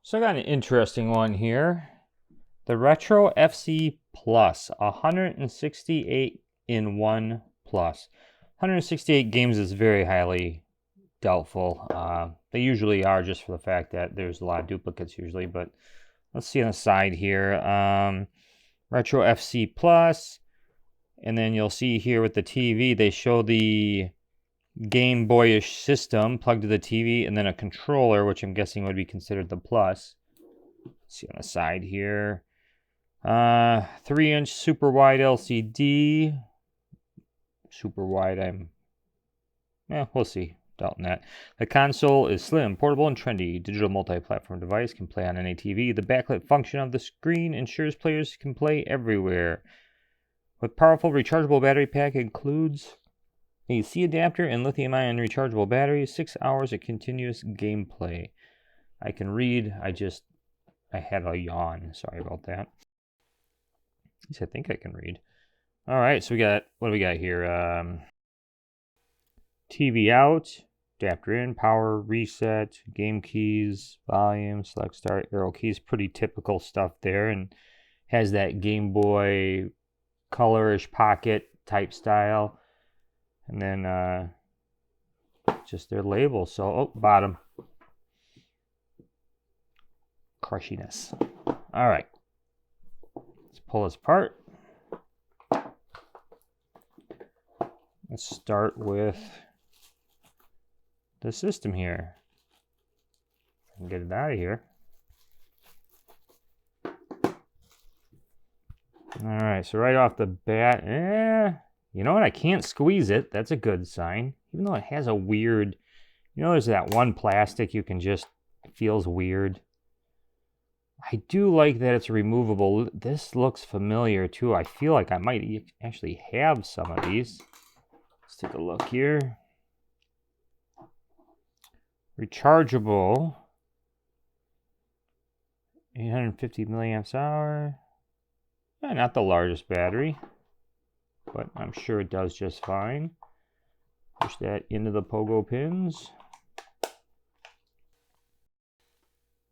So I got an interesting one here. The Retro FC Plus, 168 in 1 Plus. 168 games is very highly doubtful. They usually are, just for the fact that there's a lot of duplicates usually, but let's see on the side here. Retro FC Plus, and then you'll see here with the TV, they show the Game Boyish system plugged to the TV, and then a controller, which I'm guessing would be considered the Plus. Let's see on the side here. 3-inch super wide LCD. Super wide, we'll see. Doubting that. The console is slim, portable, and trendy. Digital multi-platform device, can play on any TV. The backlit function of the screen ensures players can play everywhere. With powerful rechargeable battery pack, includes a C adapter and lithium-ion rechargeable battery. 6 hours of continuous gameplay. I can read. I had a yawn. Sorry about that. At least I think I can read. All right, so what do we got here? TV out, adapter in, power, reset, game keys, volume, select start, arrow keys. Pretty typical stuff there, and has that Game Boy colorish pocket type style. And then just their label. So, bottom. Crushiness. All right. Let's pull this apart. Let's start with the system here. I can get it out of here. All right, so right off the bat, you know what? I can't squeeze it. That's a good sign. Even though it has a weird, there's that one plastic you can just, it feels weird. I do like that it's removable. This looks familiar too. I feel like I might actually have some of these. Let's take a look here. Rechargeable. 850 milliamps hour. Not the largest battery, but I'm sure it does just fine. Push that into the pogo pins.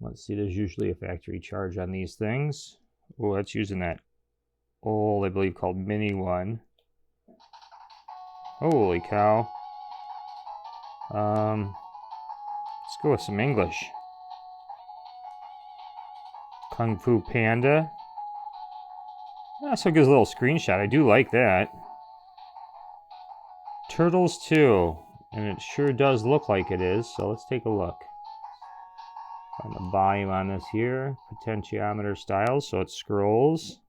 Let's see, there's usually a factory charge on these things. Oh, that's using that old, I believe, called Mini one. Holy cow. Let's go with some English. Kung Fu Panda. So it gives a little screenshot. I do like that. Turtles 2. And it sure does look like it is, so let's take a look. Find the volume on this here. Potentiometer style, so it scrolls.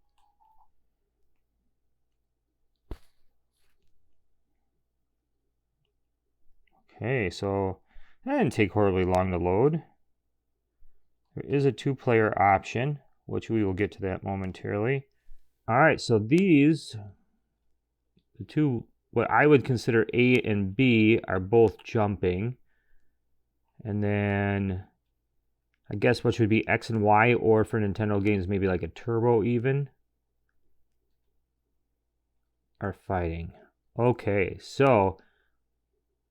Okay, so that didn't take horribly long to load. There is a 2-player option, which we will get to that momentarily. All right, so these, the two, what I would consider A and B, are both jumping. And then I guess what should be X and Y, or for Nintendo games, maybe like a turbo even, are fighting. Okay, so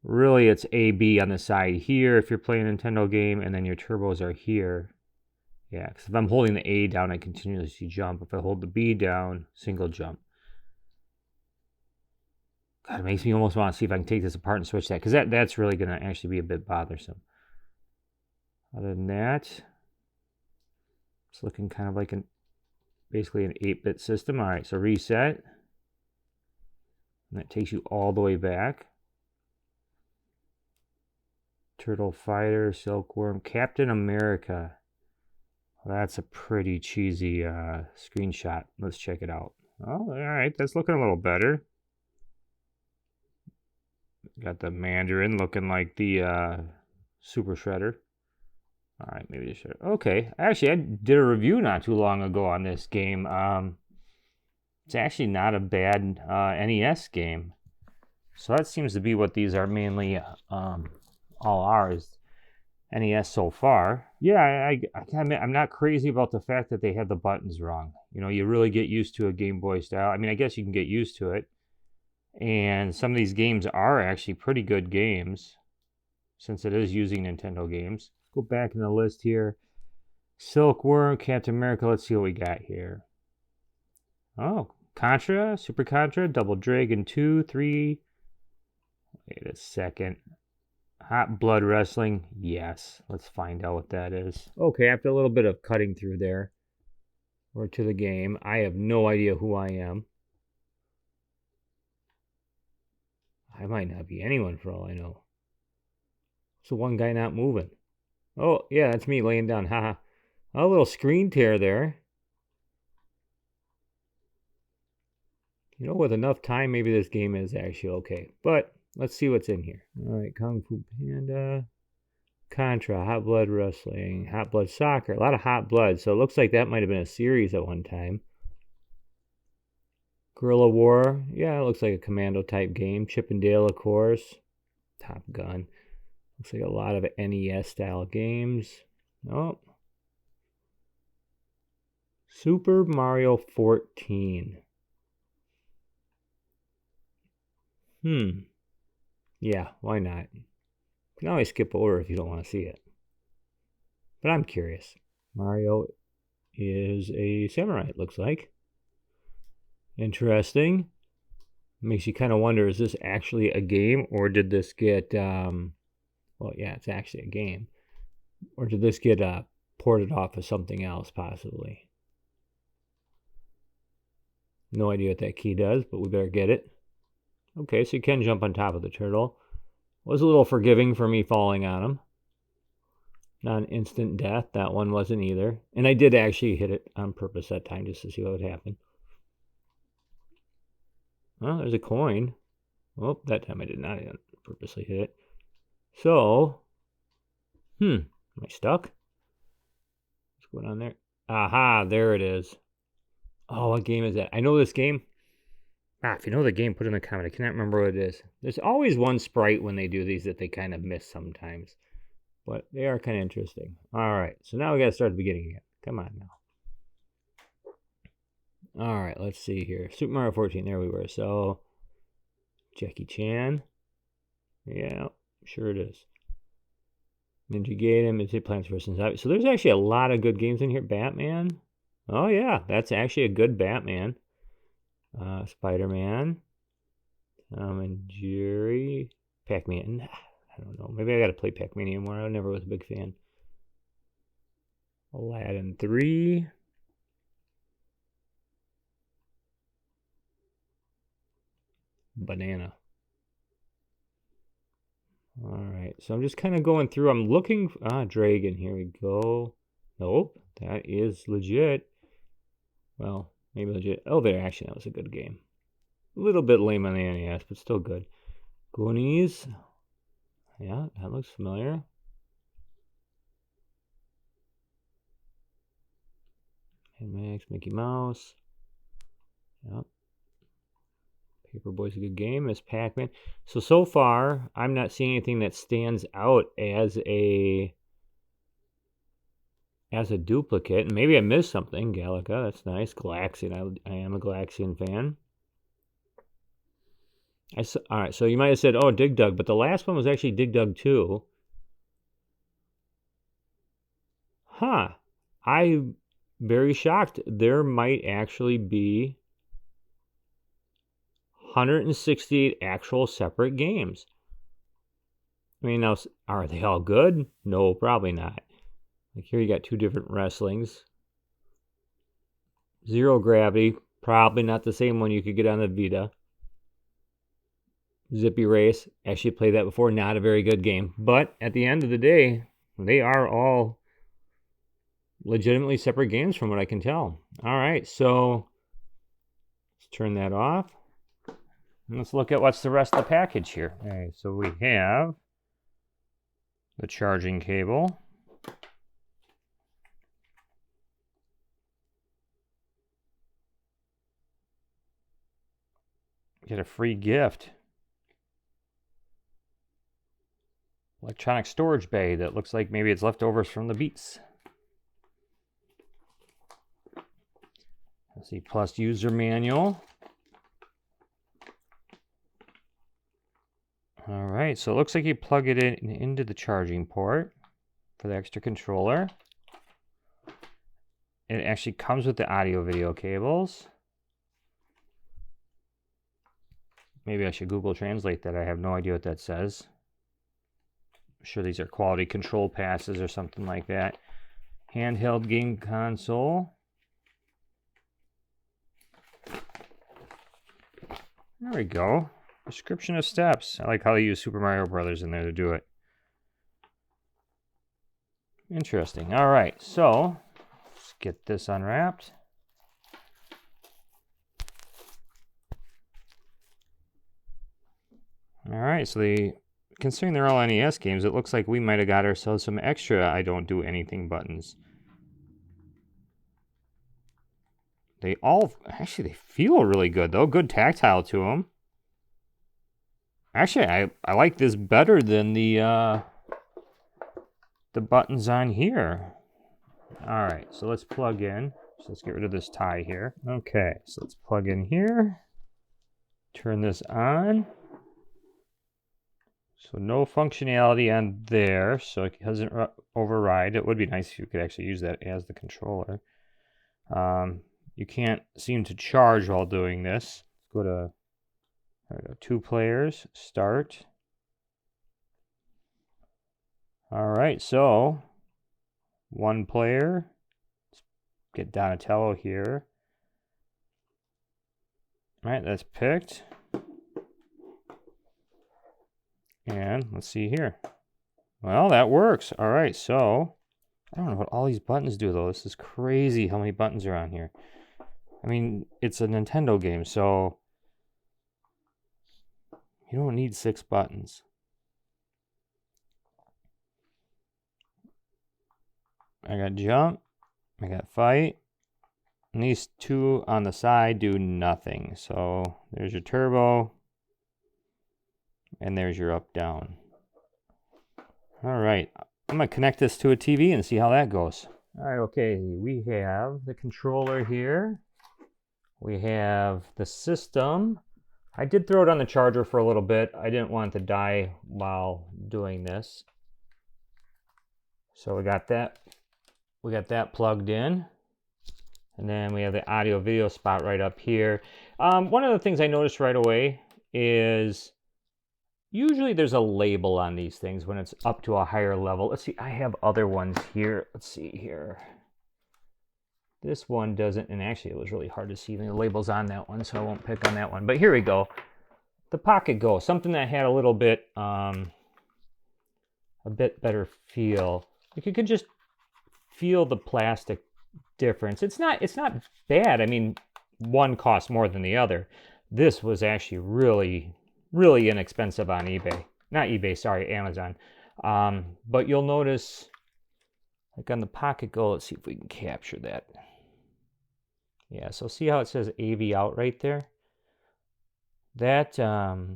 really it's A, B on the side here if you're playing a Nintendo game, and then your turbos are here. Yeah, because if I'm holding the A down, I continuously jump. If I hold the B down, single jump. God, it makes me almost want to see if I can take this apart and switch that, because that's really going to actually be a bit bothersome. Other than that, it's looking kind of like basically an 8-bit system. All right, so reset. And that takes you all the way back. Turtle Fighter, Silkworm, Captain America. Well, that's a pretty cheesy screenshot. Let's check it out. Oh, all right, that's looking a little better. Got the Mandarin looking like the Super Shredder. All right, maybe the Shredder. Okay, actually, I did a review not too long ago on this game. It's actually not a bad NES game. So that seems to be what these are mainly all are, is NES so far. Yeah, I'm not crazy about the fact that they had the buttons wrong. You really get used to a Game Boy style. I mean, I guess you can get used to it. And some of these games are actually pretty good games, since it is using Nintendo games. Go back in the list here. Silkworm, Captain America. Let's see what we got here. Oh, Contra, Super Contra, Double Dragon 2, 3. Wait a second. Hot Blood Wrestling. Yes. Let's find out what that is. Okay, after a little bit of cutting through there, we're to the game. I have no idea who I am. I might not be anyone for all I know. So one guy not moving. Oh, yeah, that's me laying down. Haha. A little screen tear there. You know, with enough time, maybe this game is actually okay. But let's see what's in here. All right, Kung Fu Panda, Contra, Hot Blood Wrestling, Hot Blood Soccer. A lot of Hot Blood. So it looks like that might have been a series at one time. Guerrilla War. Yeah, it looks like a commando type game. Chip and Dale, of course. Top Gun. Looks like a lot of NES style games. Oh. Super Mario 14. Yeah, why not? You can always skip over if you don't want to see it. But I'm curious. Mario is a samurai, it looks like. Interesting. Makes you kind of wonder, is this actually a game, or did this get, well, yeah, it's actually a game. Or did this get ported off of something else, possibly? No idea what that key does, but we better get it. Okay, so you can jump on top of the turtle. Was a little forgiving for me falling on him. Not an instant death. That one wasn't either. And I did actually hit it on purpose that time just to see what would happen. Well, there's a coin. Oh, that time I did not purposely hit it. So, am I stuck? What's going on there? Aha, there it is. Oh, what game is that? I know this game. If you know the game, put it in the comment. I cannot remember what it is. There's always one sprite when they do these that they kind of miss sometimes. But they are kind of interesting. All right, so now we got to start at the beginning again. Come on now. All right, let's see here. Super Mario 14, there we were. So, Jackie Chan. Yeah, sure it is. Ninja Gaiden, it's Plants vs. Zombies. So there's actually a lot of good games in here. Batman. Oh, yeah, that's actually a good Batman. Spider-Man. Tom and Jerry. Pac-Man. I don't know. Maybe I got to play Pac-Mania more. I never was a big fan. Aladdin 3. Banana. All right. So I'm just kind of going through. I'm looking. Dragon. Here we go. Nope. That is legit. Well, maybe legit. Elevator Action. That was a good game. A little bit lame on the NES, but still good. Goonies. Yeah, that looks familiar. Max, Mickey Mouse. Yep. Paperboy's a good game. Miss Pac-Man. So far, I'm not seeing anything that stands out as a duplicate. And maybe I missed something. Galaga, that's nice. Galaxian, I am a Galaxian fan. All right, so you might have said, oh, Dig Dug, but the last one was actually Dig Dug 2. Huh. I'm very shocked. There might actually be 168 actual separate games. I mean, now, are they all good? No, probably not. Like here you got two different wrestlings. Zero Gravity, probably not the same one you could get on the Vita. Zippy Race, actually played that before, not a very good game. But at the end of the day, they are all legitimately separate games from what I can tell. All right, so let's turn that off. And let's look at what's the rest of the package here. All right, so we have the charging cable. Get a free gift. Electronic storage bay that looks like maybe it's leftovers from the Beats. Let's see, plus user manual. All right, so it looks like you plug it in into the charging port for the extra controller. it actually comes with the audio video cables. Maybe I should Google Translate that. I have no idea what that says. I'm sure these are quality control passes or something like that. Handheld game console. There we go. Description of steps. I like how they use Super Mario Brothers in there to do it. Interesting. All right, so let's get this unwrapped. All right, so considering they're all NES games, it looks like we might have got ourselves some extra I don't do anything buttons. They feel really good though. Good tactile to them. Actually, I like this better than the buttons on here. All right, so let's plug in. So let's get rid of this tie here. Okay, so let's plug in here. Turn this on. So no functionality on there, so it doesn't override. It would be nice if you could actually use that as the controller. You can't seem to charge while doing this. Go to, there we go, 2 players, start. All right, so 1 player. Let's get Donatello here. All right, that's picked. And let's see here. Well, that works. All right, so I don't know what all these buttons do, though. This is crazy how many buttons are on here. I mean, it's a Nintendo game, so you don't need 6 buttons. I got jump, I got fight, and these 2 on the side do nothing. So there's your turbo, and there's your up, down. All right, I'm gonna connect this to a TV and see how that goes. All right, okay, we have the controller here. We have the system. I did throw it on the charger for a little bit. I didn't want it to die while doing this. So we got that plugged in. And then we have the audio video spot right up here. One of the things I noticed right away is usually there's a label on these things when it's up to a higher level. Let's see, I have other ones here. Let's see here. This one doesn't, and actually it was really hard to see the labels on that one, so I won't pick on that one. But here we go. The Pocket Go, something that had a little bit, a bit better feel. Like you could just feel the plastic difference. It's not bad. I mean, one costs more than the other. This was actually really, really inexpensive on eBay. Not eBay, sorry, Amazon. But you'll notice, like on the Pocket Go, let's see if we can capture that. Yeah, so see how it says AV out right there? That's a,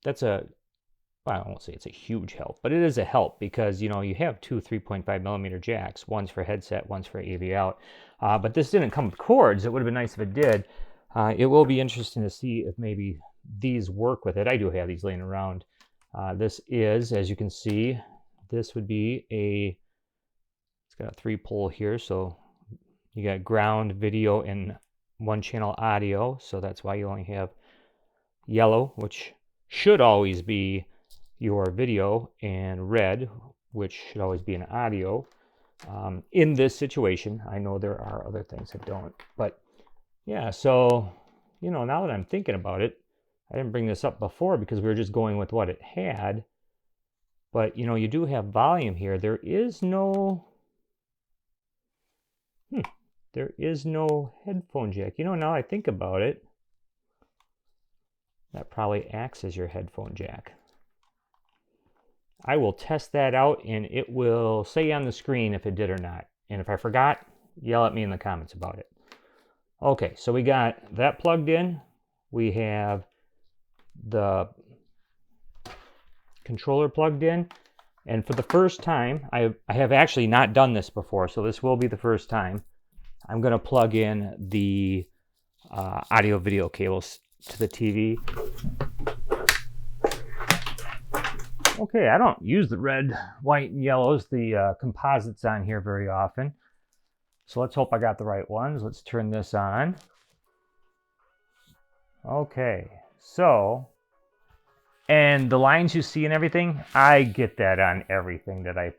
well, I won't say it's a huge help, but it is a help because, you know, you have 2 3.5 millimeter jacks. One's for headset, one's for AV out. But this didn't come with cords. It would have been nice if it did. It will be interesting to see if maybe these work with it. I do have these laying around. This is, as you can see, this would be it's got a 3-pole here. So you got ground, video, and 1-channel audio. So that's why you only have yellow, which should always be your video, and red, which should always be an audio. In this situation, I know there are other things that don't, but yeah, so, you know, now that I'm thinking about it, I didn't bring this up before because we were just going with what it had, but, you know, you do have volume here. There is no headphone jack. You know, now I think about it, that probably acts as your headphone jack. I will test that out, and it will say on the screen if it did or not. And if I forgot, yell at me in the comments about it. Okay, so we got that plugged in. We have the controller plugged in. And for the first time, I have actually not done this before, so this will be the first time. I'm going to plug in the audio video cables to the TV. Okay, I don't use the red, white, and yellows, the composites on here very often. So let's hope I got the right ones. Let's turn this on. Okay, so, and the lines you see and everything, I get that on everything that I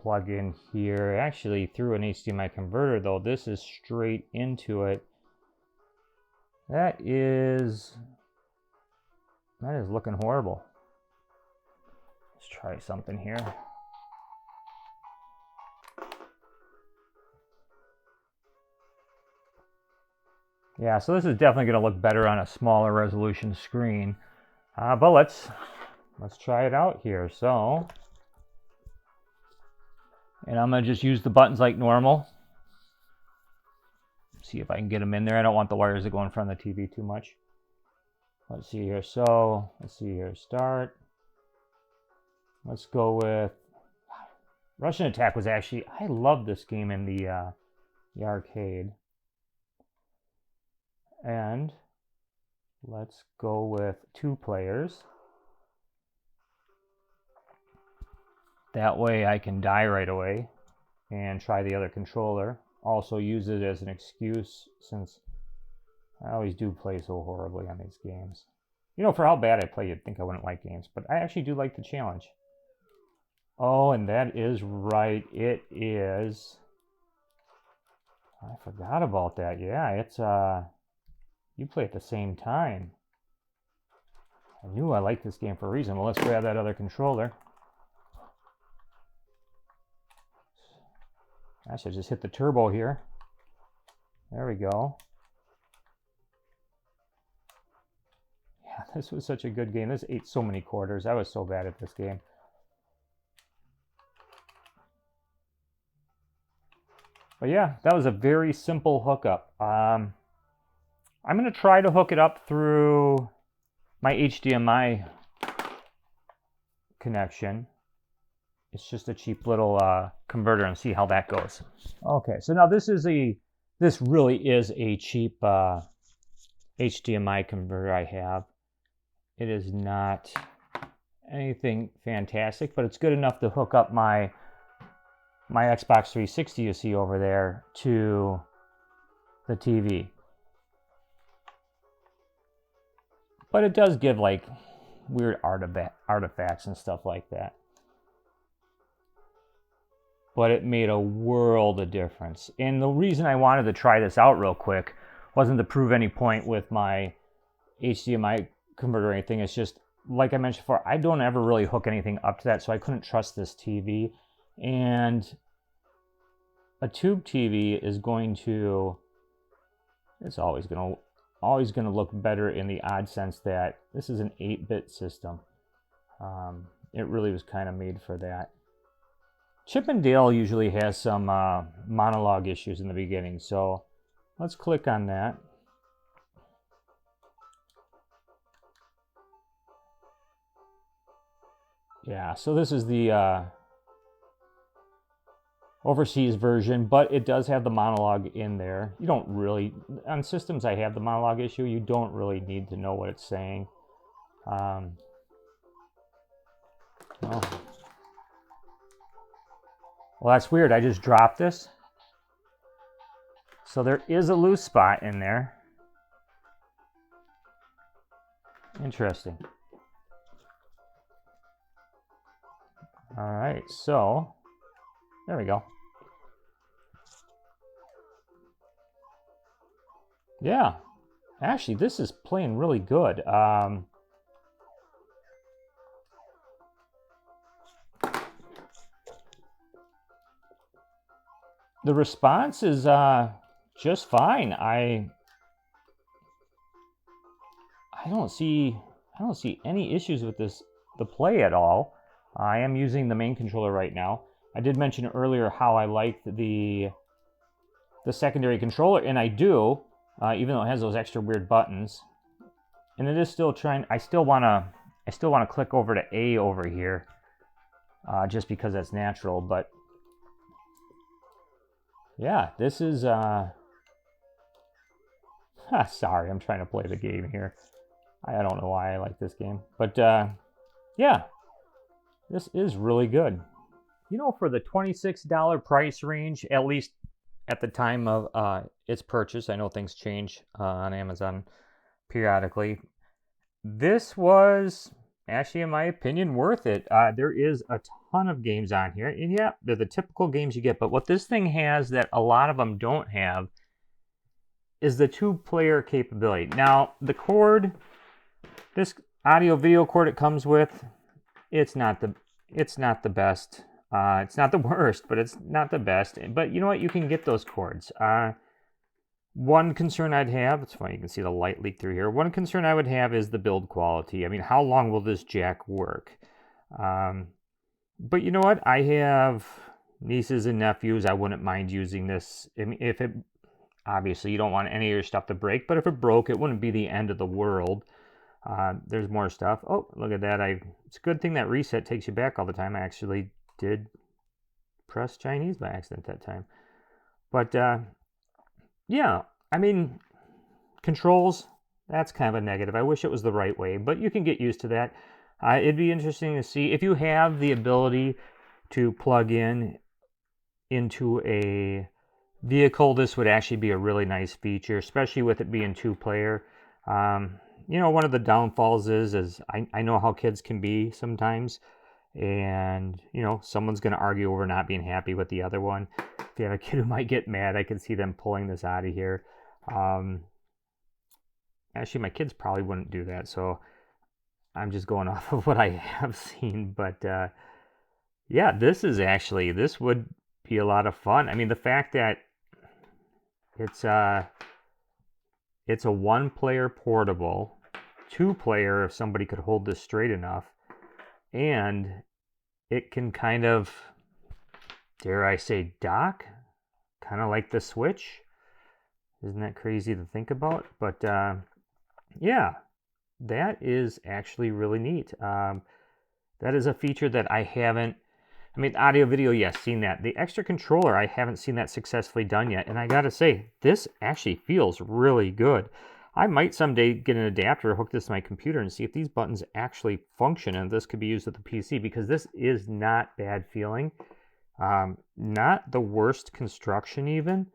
plug in here. Actually, through an HDMI converter, though, this is straight into it. That is looking horrible. Let's try something here. Yeah, so this is definitely going to look better on a smaller resolution screen. But let's try it out here. So, and I'm going to just use the buttons like normal. See if I can get them in there. I don't want the wires to go in front of the TV too much. Let's see here. So, let's see here. Start. Let's go with Rush'n Attack. Was actually, I love this game in the arcade. And let's go with 2 players. That way I can die right away and try the other controller. Also use it as an excuse since I always do play so horribly on these games. You know, for how bad I play, you'd think I wouldn't like games, but I actually do like the challenge. Oh, and that is right. It is. I forgot about that. Yeah, it's you play at the same time. I knew I liked this game for a reason. Well, let's grab that other controller. I should just hit the turbo here. There we go. Yeah, this was such a good game. This ate so many quarters. I was so bad at this game. But yeah, that was a very simple hookup. I'm going to try to hook it up through my HDMI connection. It's just a cheap little converter and see how that goes. Okay, so now this really is a cheap HDMI converter I have. It is not anything fantastic, but it's good enough to hook up my Xbox 360 you see over there to the TV. But it does give like weird artifacts and stuff like that. But it made a world of difference. And the reason I wanted to try this out real quick wasn't to prove any point with my HDMI converter or anything. It's just, like I mentioned before, I don't ever really hook anything up to that, so I couldn't trust this TV. And a tube TV is going to, it's always going to look better in the odd sense that this is an 8-bit system. It really was kind of made for that. Chip and Dale usually has some monologue issues in the beginning, so let's click on that. Yeah, so this is the overseas version, but it does have the monologue in there. You don't really, on systems I have the monologue issue, you don't really need to know what it's saying. Well, that's weird. I just dropped this. So there is a loose spot in there. Interesting. All right, so there we go. Yeah, actually, this is playing really good. The response is just fine. I don't see any issues with the play at all. I am using the main controller right now. I did mention earlier how I liked the secondary controller, and I do, even though it has those extra weird buttons. And it is still trying. I still want to click over to A over here, just because that's natural. But yeah, this is. Sorry, I'm trying to play the game here. I don't know why I like this game, but yeah, this is really good. You know, for the $26 price range, at least at the time of its purchase. I know things change on Amazon periodically. This was actually, in my opinion, worth it. There is a ton of games on here, and yeah, they're the typical games you get. But what this thing has that a lot of them don't have is the 2-player capability. Now, the cord, this audio video cord it comes with, it's not the best. It's not the worst, but it's not the best. But you know what? You can get those cords. One concern I'd have, it's funny, you can see the light leak through here. One concern I would have is the build quality. I mean, how long will this jack work? But you know what? I have nieces and nephews. I wouldn't mind using this. I mean, if it, obviously you don't want any of your stuff to break, but if it broke, it wouldn't be the end of the world. There's more stuff. Oh, look at that. It's a good thing that reset takes you back all the time. I actually did press Chinese by accident that time. But yeah, I mean, controls, that's kind of a negative. I wish it was the right way, but you can get used to that. It'd be interesting to see if you have the ability to plug into a vehicle. This would actually be a really nice feature, especially with it being 2-player. You know, one of the downfalls is I know how kids can be sometimes, and you know, someone's going to argue over not being happy with the other one. If you have a kid who might get mad, I can see them pulling this out of here. Actually, my kids probably wouldn't do that, so I'm just going off of what I have seen. But yeah, this would be a lot of fun. I mean, the fact that it's a 1-player portable, 2-player if somebody could hold this straight enough, and it can kind of, dare I say, dock, kind of like the Switch. Isn't that crazy to think about? But yeah, that is actually really neat. That is a feature that I haven't, I mean, audio video, yes, seen that. The extra controller, I haven't seen that successfully done yet. And I gotta say, this actually feels really good. I might someday get an adapter, hook this to my computer, and see if these buttons actually function and this could be used with the PC, because this is not bad feeling. Not the worst construction even.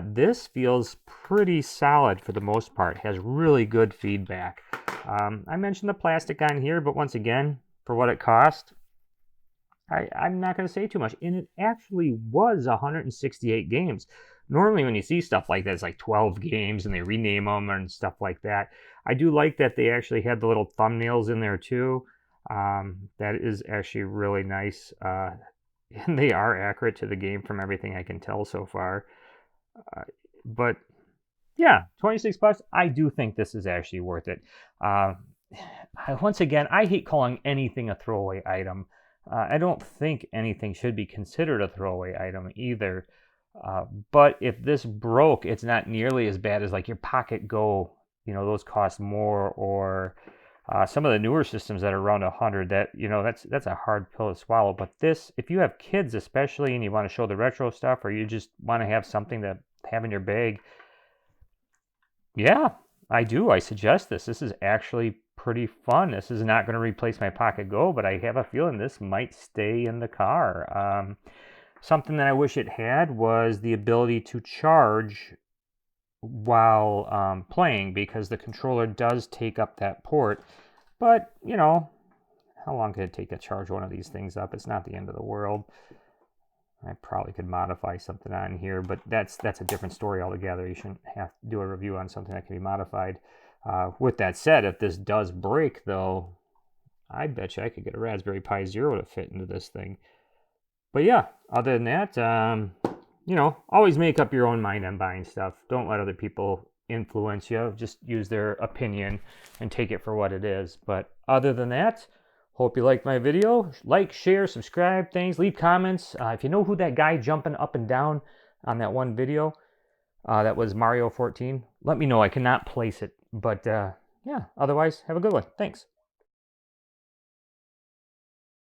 This feels pretty solid for the most part. Has really good feedback. I mentioned the plastic on here, but once again, for what it cost, I'm not going to say too much. And it actually was 168 games. Normally when you see stuff like that, it's like 12 games and they rename them and stuff like that. I do like that they actually had the little thumbnails in there too. That is actually really nice. And they are accurate to the game from everything I can tell so far. But yeah, 26 bucks. I do think this is actually worth it. Once again, I hate calling anything a throwaway item. I don't think anything should be considered a throwaway item either. But if this broke, it's not nearly as bad as like your Pocket Go. You know, those cost more, or some of the newer systems that are around $100. That, you know, that's a hard pill to swallow. But this, if you have kids especially, and you want to show the retro stuff, or you just want to have something to have in your bag, yeah, I do. I suggest this. This is actually pretty fun. This is not going to replace my Pocket Go, but I have a feeling this might stay in the car. Something that I wish it had was the ability to charge while playing, because the controller does take up that port. But, you know, how long could it take to charge one of these things up? It's not the end of the world. I probably could modify something on here, but that's a different story altogether. You shouldn't have to do a review on something that can be modified. With that said, if this does break, though, I bet you I could get a Raspberry Pi Zero to fit into this thing. But yeah, other than that, you know, always make up your own mind on buying stuff. Don't let other people influence you. Just use their opinion and take it for what it is. But other than that, hope you liked my video. Like, share, subscribe, things. Leave comments. If you know who that guy jumping up and down on that one video, that was Mario 14, let me know. I cannot place it. But yeah, otherwise, have a good one. Thanks.